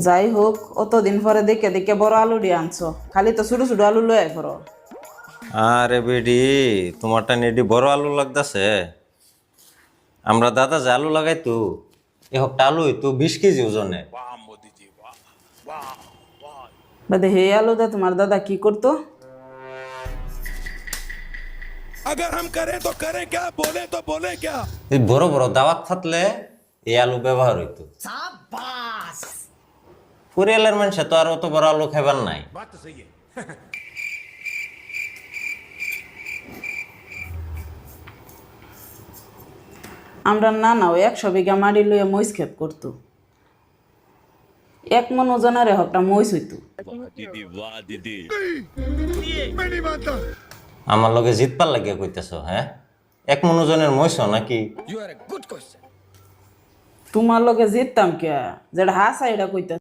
যাই হোক অতদিন পরে দেখে দেখে বড় আলু দিয়ে আনছো, খালি তো ছোট ছোট আলু লয়ে করো। আরে বেডি, তোমারটা নেডি বড় আলু লাগতাছে। আমরা দাদা যে আলু লাগাইতো এ হকটা আলু হইতো 20 কেজি ওজনে। বাদে হে আলু দা তোমার দাদা কি করতো? अगर हम करें तो करें क्या, बोले तो बोले क्या। এই বড় বড় দাওয়াত থাকলে এই আলু ব্যবহার হইতো। পরিয়ালের মানুষে তো আর অত বড় আলু খাইবার নাই। আমরা নানাও 100 বিঘা মাটি লইয়া মহিষ ক্ষেত করতো। 1 মন ওজনের হকটা মহিষ হইতো। আমার লগে জিতবার লাগিয়া কইতেছ, হ্যাঁ? 1 মন ওজনের মহিষ নাকি? তোমার লগে জিততাম কে, যেটা হাসা এটা কইতা।